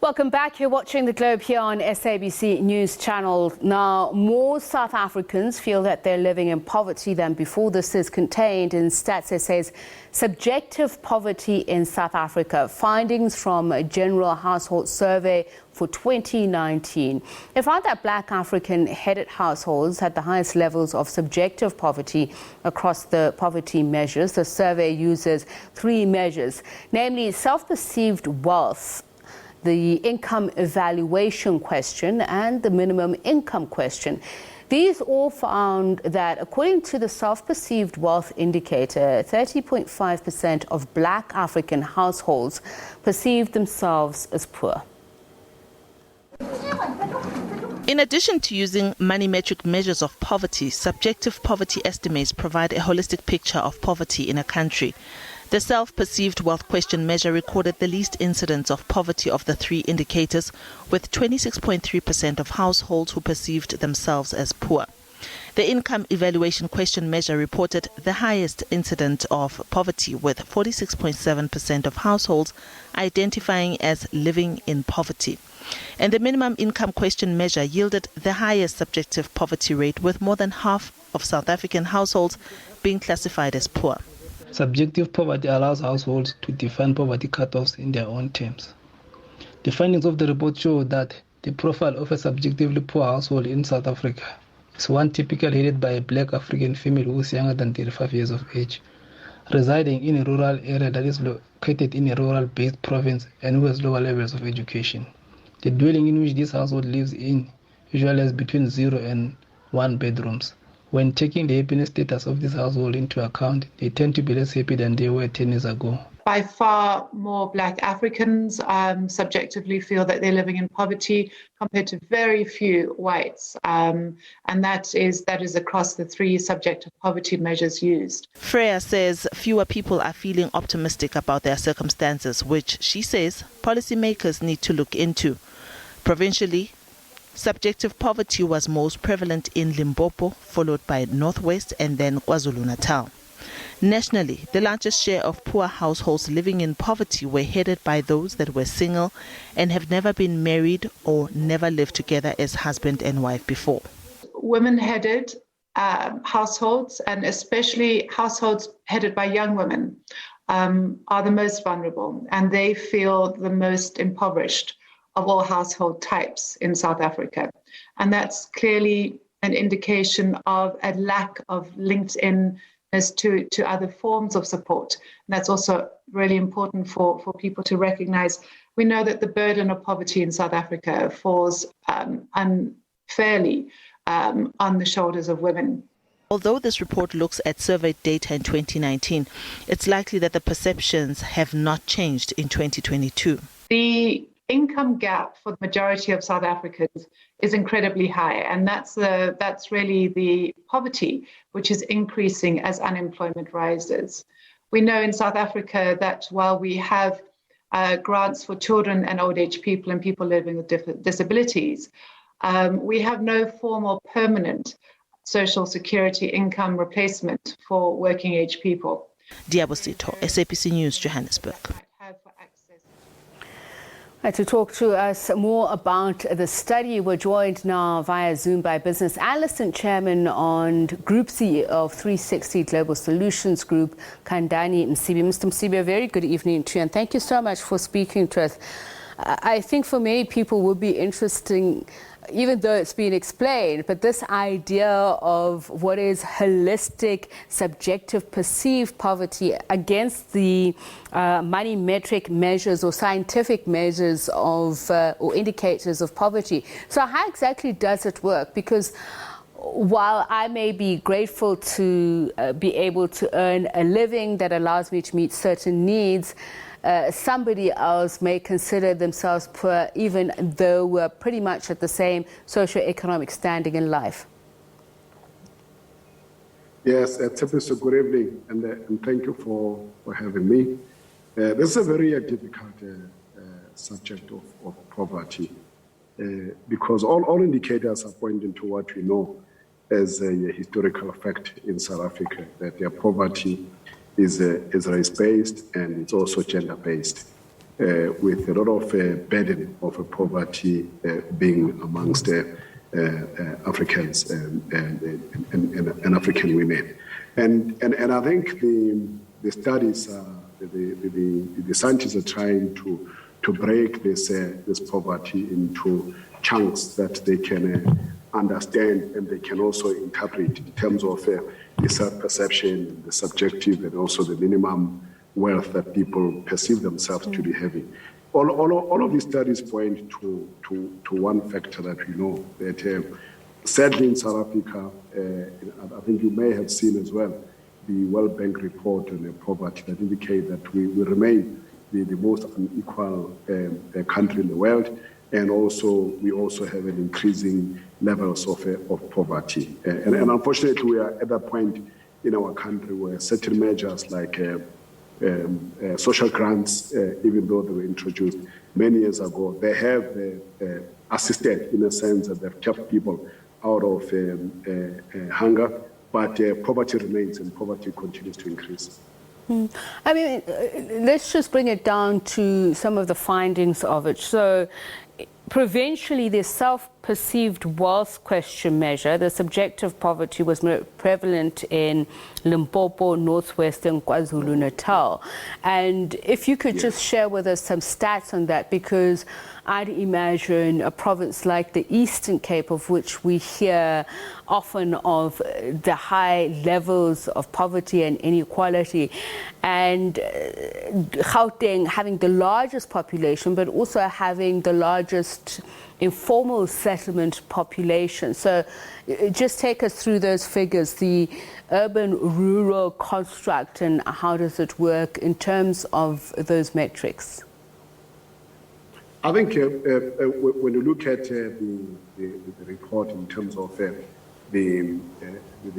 Welcome back. You're watching The Globe here on SABC News Channel. Now, more South Africans feel that they're living in poverty than before. This is contained in Stats SA's Subjective Poverty in South Africa, findings from a general household survey for 2019. It found that Black African-headed households had the highest levels of subjective poverty across the poverty measures. The survey uses three measures, namely self-perceived wealth, the income evaluation question, and the minimum income question. These all found that, according to the self-perceived wealth indicator, 30.5% of Black African households perceived themselves as poor. In addition to using money-metric measures of poverty, subjective poverty estimates provide a holistic picture of poverty in a country. The self-perceived wealth question measure recorded the least incidence of poverty of the three indicators, with 26.3% of households who perceived themselves as poor. The income evaluation question measure reported the highest incidence of poverty, with 46.7% of households identifying as living in poverty. And the minimum income question measure yielded the highest subjective poverty rate, with more than half of South African households being classified as poor. Subjective poverty allows households to define poverty cutoffs in their own terms. The findings of the report show that the profile of a subjectively poor household in South Africa is one typically headed by a Black African female who is younger than 35 years of age, residing in a rural area that is located in a rural-based province and who has lower levels of education. The dwelling in which this household lives in usually has between 0 and 1 bedrooms. When taking the happiness status of this household into account, they tend to be less happy than they were 10 years ago. By far more Black Africans subjectively feel that they're living in poverty compared to very few whites. And that is across the three subjective poverty measures used. Freya says fewer people are feeling optimistic about their circumstances, which she says policymakers need to look into. Provincially, subjective poverty was most prevalent in Limpopo, followed by Northwest and then KwaZulu-Natal. Nationally, the largest share of poor households living in poverty were headed by those that were single and have never been married or never lived together as husband and wife before. Women-headed households, and especially households headed by young women, are the most vulnerable, and they feel the most impoverished of all household types in South Africa. And that's clearly an indication of a lack of linked-in to other forms of support. And that's also really important for people to recognize. We know that the burden of poverty in South Africa falls unfairly on the shoulders of women. Although this report looks at surveyed data in 2019, it's likely that the perceptions have not changed in 2022. The income gap for the majority of South Africans is incredibly high, and that's really the poverty which is increasing as unemployment rises. We know in South Africa that while we have grants for children and old age people and people living with disabilities, we have no formal permanent social security income replacement for working age people. Diabosito, SABC News, Johannesburg. To talk to us more about the study, we're joined now via Zoom by business analyst and chairman and Group CEO of 360 Global Solutions Group, Khandani Msibi. Mr. Msibi, a very good evening to you, and thank you so much for speaking to us. I think for many people would be interesting, even though it's been explained, but this idea of what is holistic, subjective, perceived poverty against the money metric measures or scientific measures of or indicators of poverty. So how exactly does it work? Because while I may be grateful to be able to earn a living that allows me to meet certain needs, somebody else may consider themselves poor even though we're pretty much at the same socio-economic standing in life. Yes, Tsepiso, good evening, and thank you for having me. This is a very difficult subject of poverty because all indicators are pointing to what we know as a historical fact in South Africa, that their poverty is race-based and it's also gender-based. with a lot of burden of poverty being amongst Africans and African women. And I think the studies, the scientists are trying to break this poverty into chunks that they can understand and they can also interpret in terms of the self-perception, the subjective, and also the minimum wealth that people perceive themselves to be having. All of these studies point to one factor that we know, that sadly in South Africa, I think you may have seen as well, the World Bank report on poverty that indicate that we remain the most unequal country in the world, and we also have an increasing levels of poverty. And unfortunately, we are at that point in our country where certain measures like social grants, even though they were introduced many years ago, they have assisted in a sense that they've kept people out of hunger, but poverty remains and poverty continues to increase. I mean, let's just bring it down to some of the findings of it. So, provincially, the self-perceived wealth question measure, the subjective poverty was more prevalent in Limpopo, Northwestern KwaZulu-Natal. And if you could just share with us some stats on that, because I'd imagine a province like the Eastern Cape, of which we hear often of the high levels of poverty and inequality, and Gauteng having the largest population, but also having the largest informal settlement population. So just take us through those figures, the urban-rural construct, and how does it work in terms of those metrics? I think when you look at the report in terms of the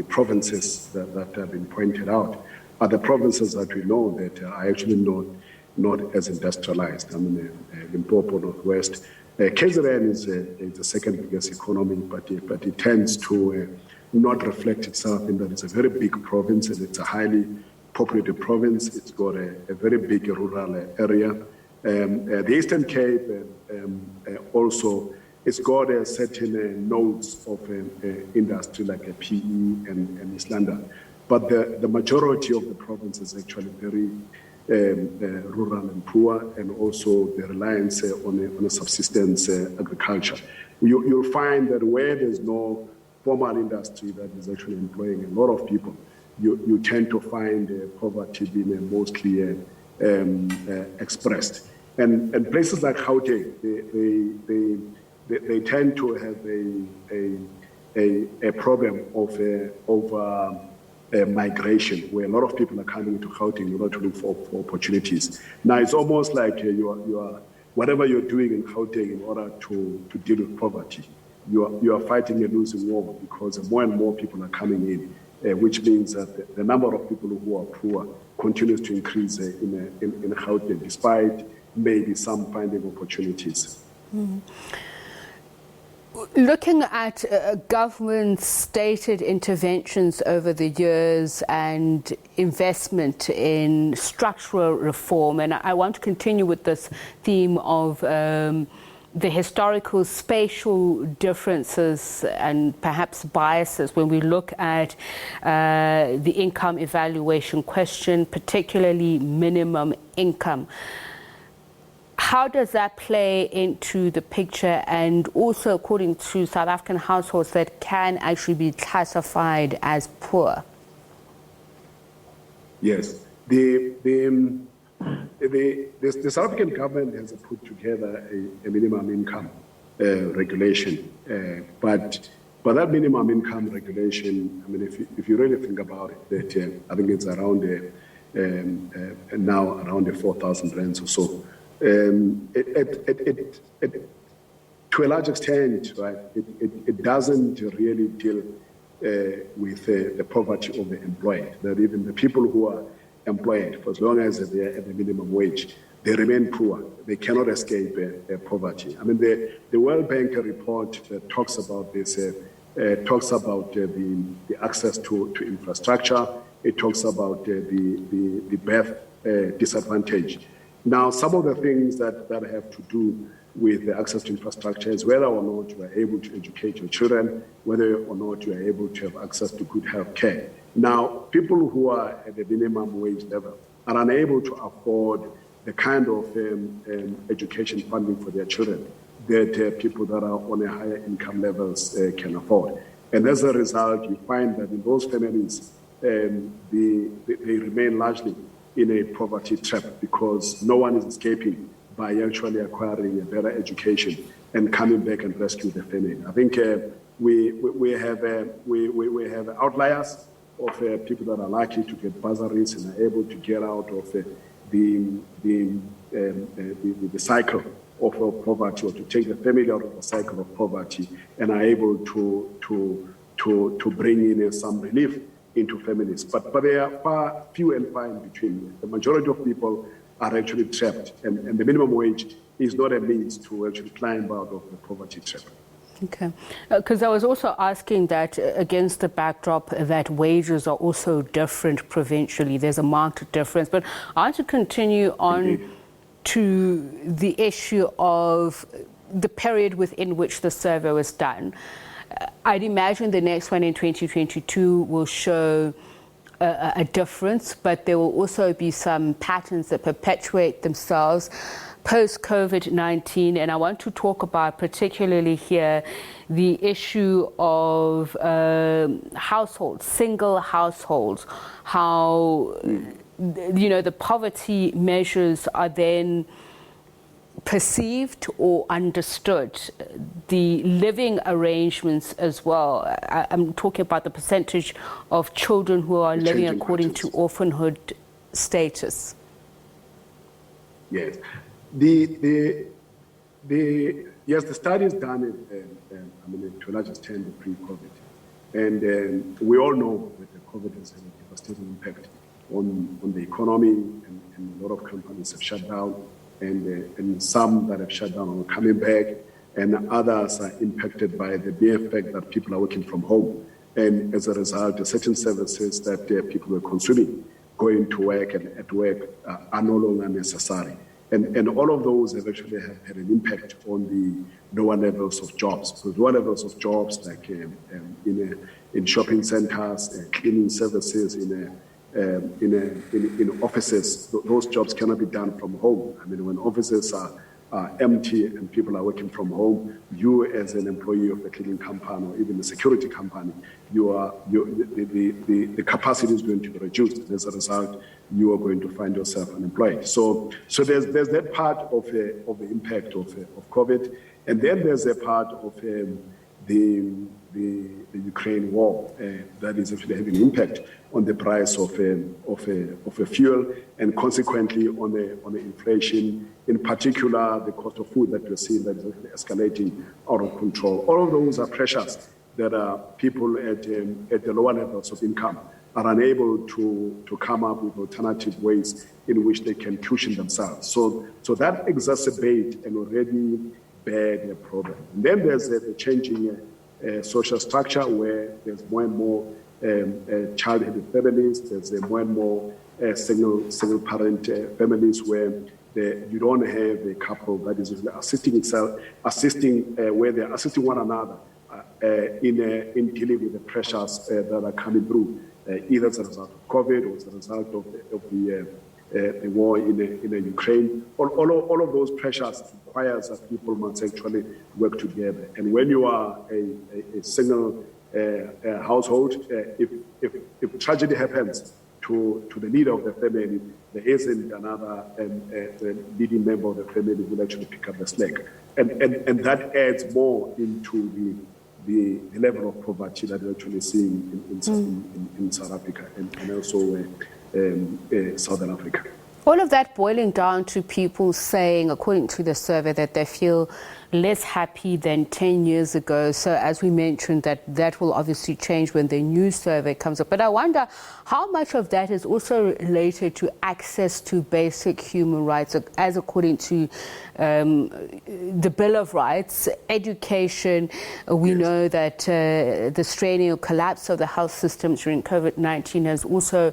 provinces that have been pointed out, are the provinces that we know that are actually not as industrialized. I mean, Limpopo, Northwest. KZN is the second biggest economy, but it tends to not reflect itself in that it's a very big province and it's a highly populated province. It's got a very big rural area. The Eastern Cape also, it's got a certain nodes of industry like a PE and East London. But the majority of the province is actually very rural and poor, and also the reliance on a subsistence agriculture. You'll find that where there's no formal industry that is actually employing a lot of people, you tend to find poverty being mostly expressed. And places like Gauteng, they tend to have a problem of migration, where a lot of people are coming into Gauteng in order to look for opportunities. Now it's almost like you are whatever you're doing in Gauteng in order to deal with poverty, you are fighting a losing war, because more and more people are coming in, which means that the number of people who are poor continues to increase in Gauteng, despite maybe some finding opportunities. Mm-hmm. Looking at government's stated interventions over the years and investment in structural reform, and I want to continue with this theme of the historical spatial differences and perhaps biases when we look at the income evaluation question, particularly minimum income. How does that play into the picture, and also according to South African households that can actually be classified as poor? Yes, the South African government has put together a minimum income regulation, but that minimum income regulation, I mean, if you really think about it, that I think it's around now around 4,000 rands or so. To a large extent, right, it doesn't really deal with the poverty of the employed. That even the people who are employed, for as long as they are at the minimum wage, they remain poor. They cannot escape poverty. I mean, the World Bank report talks about this. Talks about the access to infrastructure. It talks about the birth disadvantage. Now, some of the things that have to do with the access to infrastructure is whether or not you are able to educate your children, whether or not you are able to have access to good health care. Now, people who are at the minimum wage level are unable to afford the kind of education funding for their children that people that are on a higher income levels can afford. And as a result, you find that in those families, they remain largely in a poverty trap because no one is escaping by actually acquiring a better education and coming back and rescue the family. I think we have outliers of people that are lucky to get bursaries and are able to get out of the cycle of poverty, or to take the family out of the cycle of poverty, and are able to bring in some relief into families. But they are far few and far in between. The majority of people are actually trapped, and the minimum wage is not a means to actually climb out of the poverty trap. Okay, because I was also asking that against the backdrop that wages are also different provincially. There's a marked difference, but I want to continue on to the issue of the period within which the survey was done. I'd imagine the next one in 2022 will show a difference, but there will also be some patterns that perpetuate themselves post-COVID-19, and I want to talk about particularly here the issue of households, single households, how the poverty measures are then perceived or understood, the living arrangements as well. I'm talking about the percentage of children who are living according to orphanhood status. Yes. The study is done to a large extent pre-COVID, and we all know that the COVID has had a devastating impact on the economy, and a lot of companies have shut down, and some that have shut down are coming back, and others are impacted by the mere fact that people are working from home, and as a result, certain services that people were consuming, going to work and at work, are no longer necessary. And all of those have actually had an impact on the lower levels of jobs. So lower levels of jobs, like in shopping centers, cleaning services, in offices, those jobs cannot be done from home. I mean, when offices are empty and people are working from home, you as an employee of a cleaning company or even a security company, the capacity is going to be reduced. And as a result, you are going to find yourself unemployed. So there's that part of the impact of COVID, and then there's a part of the Ukraine war that is actually having an impact on the price of a fuel, and consequently on the inflation, in particular the cost of food that we're seeing that is actually escalating out of control. All of those are pressures that people at the lower levels of income are unable to come up with alternative ways in which they can cushion themselves. So that exacerbates an already bad problem. And then there's the changing social structure where there's more and more child-headed families. There's more and more single parent families where you don't have a couple that is where they're assisting one another in dealing with the pressures that are coming through, either as a result of COVID or as a result of the war in Ukraine. All of those pressures requires that people must actually work together. And when you are a single household, if tragedy happens to the leader of the family, there isn't another leading member of the family who will actually pick up the slack. And that adds more into the level of poverty that we're actually seeing in South Africa and also Southern Africa. All of that boiling down to people saying, according to the survey, that they feel less happy than 10 years ago. So as we mentioned, that will obviously change when the new survey comes up. But I wonder how much of that is also related to access to basic human rights, as according to the Bill of Rights, education. We know that the straining or collapse of the health system during COVID-19 has also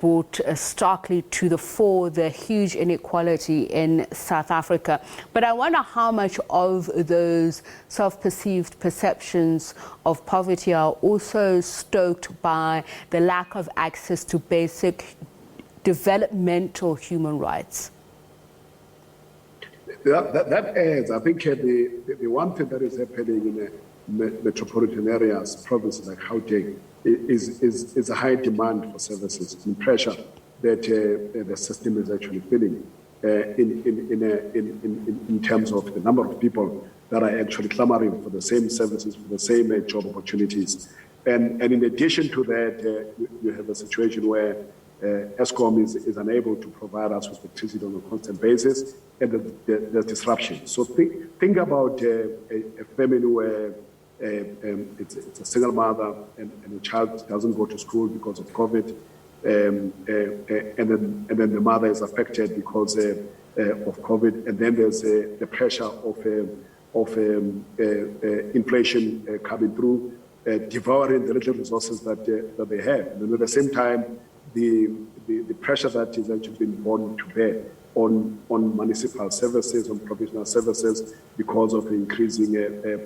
brought starkly to the fore the huge inequality in South Africa. But I wonder how much of those self-perceived perceptions of poverty are also stoked by the lack of access to basic developmental human rights. That adds, I think, the one thing that is happening in metropolitan areas, provinces like Gauteng, is a high demand for services and pressure that the system is actually feeling in terms of the number of people that are actually clamoring for the same services, for the same job opportunities. And in addition to that, you have a situation where Eskom is unable to provide us with electricity on a constant basis, and there's disruption. So think about a family where it's a single mother and a child doesn't go to school because of COVID, and then the mother is affected because of COVID, and then there's the pressure of inflation coming through, devouring the little resources that they have. And at the same time, the pressure that is actually being borne to bear on municipal services, on provincial services, because of the increasing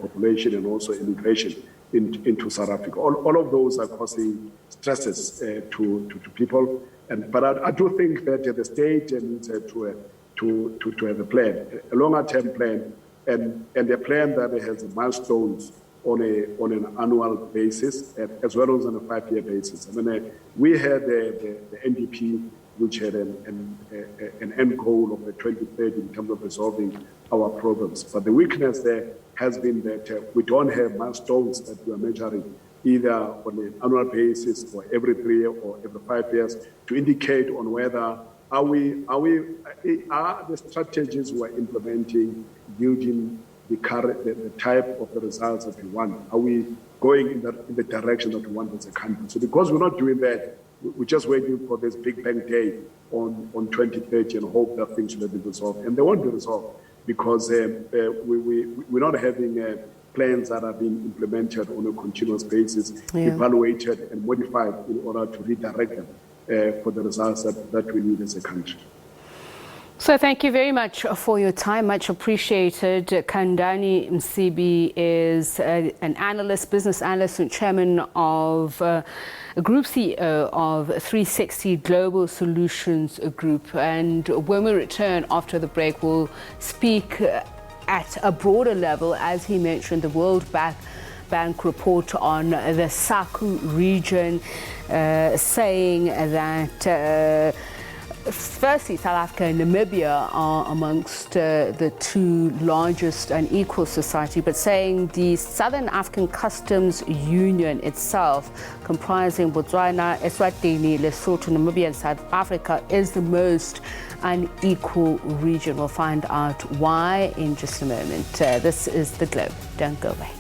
population and also immigration into South Africa. All of those are causing stresses to people. But I do think that the state needs to have a plan, a longer-term plan, and a plan that has milestones on an annual basis, as well as on a 5-year basis. I mean, we had the NDP, which had an end goal of 2030 in terms of resolving our problems. But the weakness there has been that we don't have milestones that we are measuring, either on an annual basis or every 3 years or every 5 years, to indicate on whether are the strategies we're implementing yielding the type of the results that we want? Are we going in the direction that we want as a country? So because we're not doing that, we're just waiting for this big bang day on 2030 and hope that things will be resolved. And they won't be resolved because we're not having plans that are being implemented on a continuous basis, evaluated and modified in order to redirect them for the results that we need as a country. So thank you very much for your time, much appreciated. Khandani Msibi is an analyst, business analyst and chairman of Group CEO of 360 Global Solutions Group. And when we return after the break, we'll speak at a broader level, as he mentioned, the World Bank report on the SACU region, saying that firstly, South Africa and Namibia are amongst the two largest unequal society, but saying the Southern African Customs Union itself, comprising Botswana, Eswatini, Lesotho, Namibia and South Africa, is the most unequal region. We'll find out why in just a moment. This is The Globe. Don't go away.